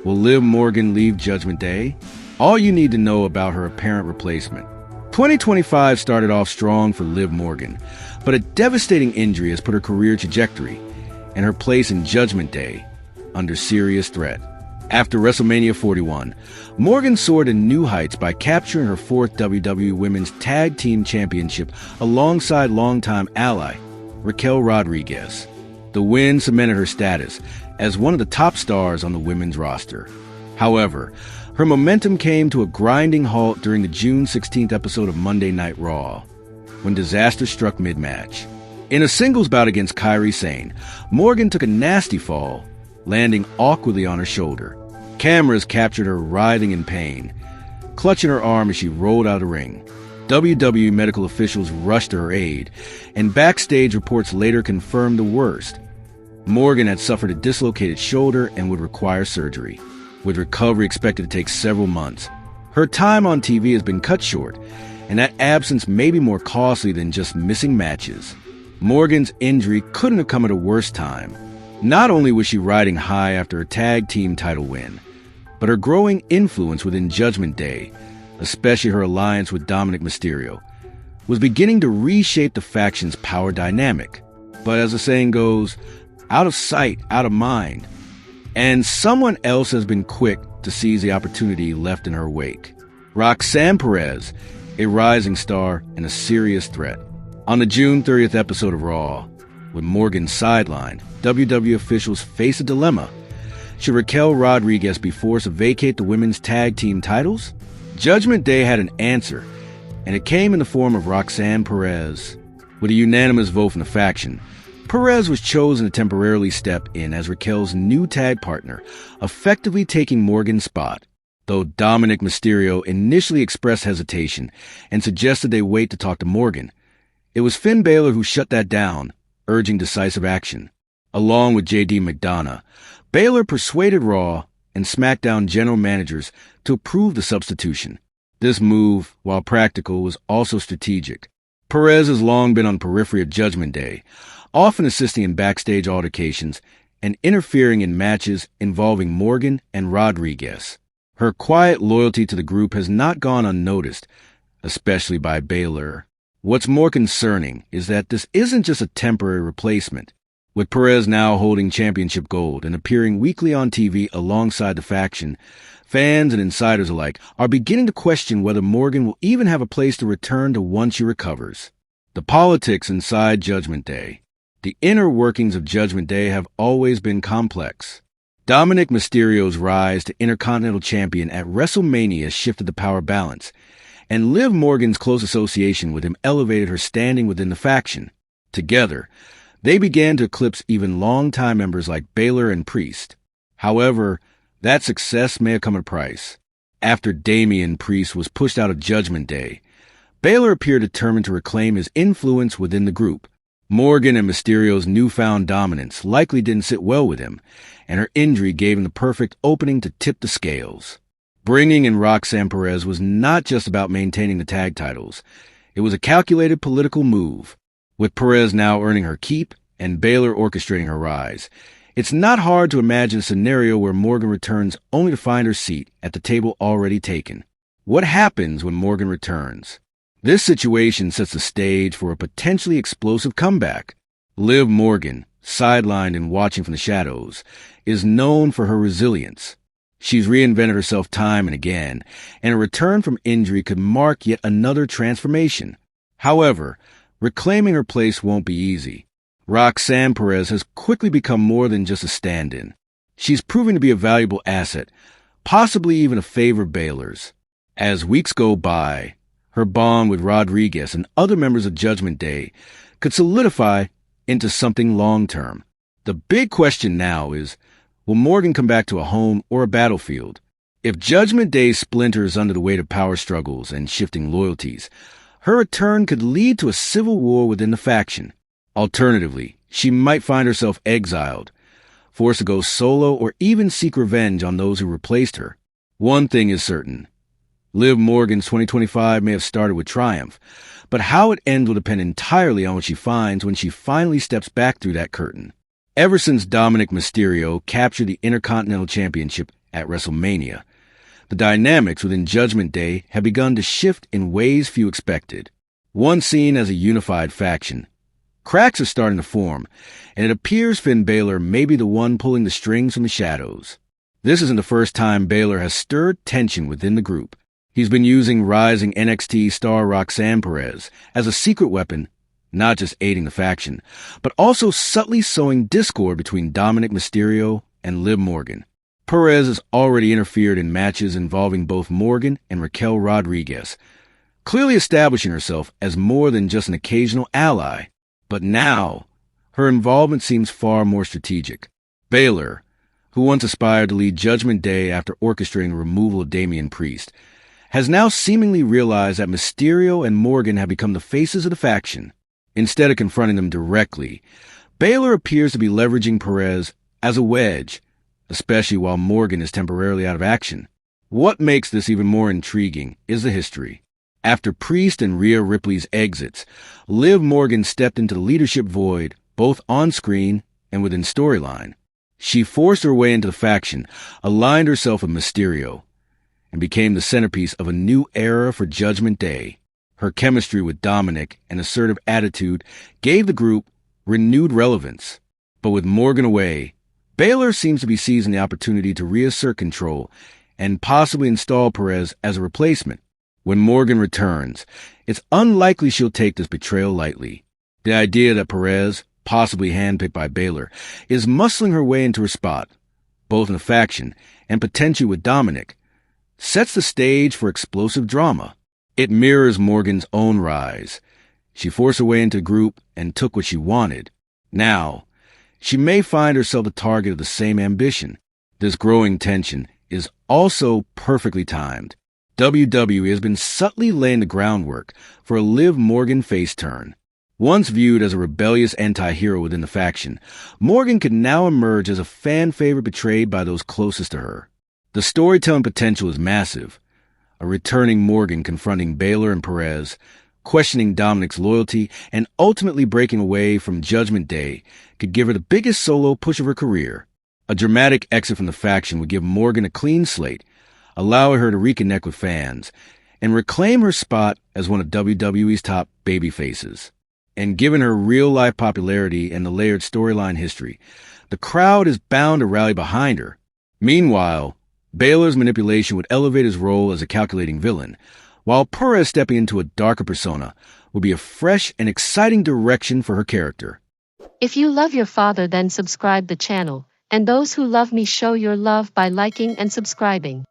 Will Liv Morgan leave Judgment Day? All you need to know about her apparent replacement. 2025 started off strong for Liv Morgan, but a devastating injury has put her career trajectory and her place in Judgment Day under serious threat. After WrestleMania 41, Morgan soared to new heights by capturing her fourth WWE Women's Tag Team Championship alongside longtime ally Raquel Rodriguez. The win cemented her status as one of the top stars on the women's roster. However, her momentum came to a grinding halt during the June 16th episode of Monday Night Raw, when disaster struck mid-match. In a singles bout against Kairi Sane, Morgan took a nasty fall, landing awkwardly on her shoulder. Cameras captured her writhing in pain, clutching her arm as she rolled out of the ring. WWE medical officials rushed to her aid, and backstage reports later confirmed the worst. Morgan had suffered a dislocated shoulder and would require surgery, with recovery expected to take several months. Her time on TV has been cut short, and that absence may be more costly than just missing matches. Morgan's injury couldn't have come at a worse time. Not only was she riding high after a tag team title win, but her growing influence within Judgment Day, especially her alliance with Dominic Mysterio, was beginning to reshape the faction's power dynamic. But as the saying goes, out of sight, out of mind. And someone else has been quick to seize the opportunity left in her wake. Roxanne Perez, a rising star and a serious threat. On the June 30th episode of Raw, with Morgan sidelined, WWE officials face a dilemma. Should Raquel Rodriguez be forced to vacate the women's tag team titles? Judgment Day had an answer, and it came in the form of Roxanne Perez. With a unanimous vote from the faction, Perez was chosen to temporarily step in as Raquel's new tag partner, effectively taking Morgan's spot. Though Dominic Mysterio initially expressed hesitation and suggested they wait to talk to Morgan, it was Finn Balor who shut that down, urging decisive action. Along with J.D. McDonough, Balor persuaded Raw and SmackDown general managers to approve the substitution. This move, while practical, was also strategic. Perez has long been on the periphery of Judgment Day, often assisting in backstage altercations and interfering in matches involving Morgan and Rodriguez. Her quiet loyalty to the group has not gone unnoticed, especially by Balor. What's more concerning is that this isn't just a temporary replacement. With Perez now holding championship gold and appearing weekly on TV alongside the faction, fans and insiders alike are beginning to question whether Morgan will even have a place to return to once she recovers. The politics inside Judgment Day. The inner workings of Judgment Day have always been complex. Dominic Mysterio's rise to Intercontinental Champion at WrestleMania shifted the power balance, and Liv Morgan's close association with him elevated her standing within the faction. Together, they began to eclipse even longtime members like Balor and Priest. However, that success may have come at a price. After Damian Priest was pushed out of Judgment Day, Balor appeared determined to reclaim his influence within the group. Morgan and Mysterio's newfound dominance likely didn't sit well with him, and her injury gave him the perfect opening to tip the scales. Bringing in Roxanne Perez was not just about maintaining the tag titles. It was a calculated political move. With Perez now earning her keep and Balor orchestrating her rise, it's not hard to imagine a scenario where Morgan returns only to find her seat at the table already taken. What happens when Morgan returns? This situation sets the stage for a potentially explosive comeback. Liv Morgan, sidelined and watching from the shadows, is known for her resilience. She's reinvented herself time and again, and a return from injury could mark yet another transformation. However, reclaiming her place won't be easy. Roxanne Perez has quickly become more than just a stand-in. She's proving to be a valuable asset, possibly even a favorite Balor's. As weeks go by, her bond with Rodriguez and other members of Judgment Day could solidify into something long-term. The big question now is, will Morgan come back to a home or a battlefield? If Judgment Day splinters under the weight of power struggles and shifting loyalties, her return could lead to a civil war within the faction. Alternatively, she might find herself exiled, forced to go solo or even seek revenge on those who replaced her. One thing is certain. Liv Morgan's 2025 may have started with triumph, but how it ends will depend entirely on what she finds when she finally steps back through that curtain. Ever since Dominic Mysterio captured the Intercontinental Championship at WrestleMania. The dynamics within Judgment Day have begun to shift in ways few expected. Once seen as a unified faction, cracks are starting to form, and it appears Finn Balor may be the one pulling the strings from the shadows. This isn't the first time Balor has stirred tension within the group. He's been using rising NXT star Roxanne Perez as a secret weapon, not just aiding the faction, but also subtly sowing discord between Dominic Mysterio and Liv Morgan. Perez has already interfered in matches involving both Morgan and Raquel Rodriguez, clearly establishing herself as more than just an occasional ally. But now, her involvement seems far more strategic. Balor, who once aspired to lead Judgment Day after orchestrating the removal of Damian Priest, has now seemingly realized that Mysterio and Morgan have become the faces of the faction. Instead of confronting them directly, Balor appears to be leveraging Perez as a wedge, especially while Morgan is temporarily out of action. What makes this even more intriguing is the history. After Priest and Rhea Ripley's exits, Liv Morgan stepped into the leadership void, both on-screen and within storyline. She forced her way into the faction, aligned herself with Mysterio, and became the centerpiece of a new era for Judgment Day. Her chemistry with Dominic and assertive attitude gave the group renewed relevance. But with Morgan away, Balor seems to be seizing the opportunity to reassert control and possibly install Perez as a replacement. When Morgan returns, it's unlikely she'll take this betrayal lightly. The idea that Perez, possibly handpicked by Balor, is muscling her way into her spot, both in the faction and potentially with Dominic, sets the stage for explosive drama. It mirrors Morgan's own rise. She forced her way into the group and took what she wanted. Now, she may find herself the target of the same ambition. This growing tension is also perfectly timed. WWE has been subtly laying the groundwork for a Liv Morgan face turn. Once viewed as a rebellious anti-hero within the faction, Morgan could now emerge as a fan favorite betrayed by those closest to her. The storytelling potential is massive. A returning Morgan confronting Balor and Perez, questioning Dominic's loyalty, and ultimately breaking away from Judgment Day could give her the biggest solo push of her career. A dramatic exit from the faction would give Morgan a clean slate, allowing her to reconnect with fans and reclaim her spot as one of WWE's top babyfaces. And given her real-life popularity and the layered storyline history, the crowd is bound to rally behind her. Meanwhile, Balor's manipulation would elevate his role as a calculating villain, while Perez stepping into a darker persona would be a fresh and exciting direction for her character. If you love your father, then subscribe the channel, and those who love me show your love by liking and subscribing.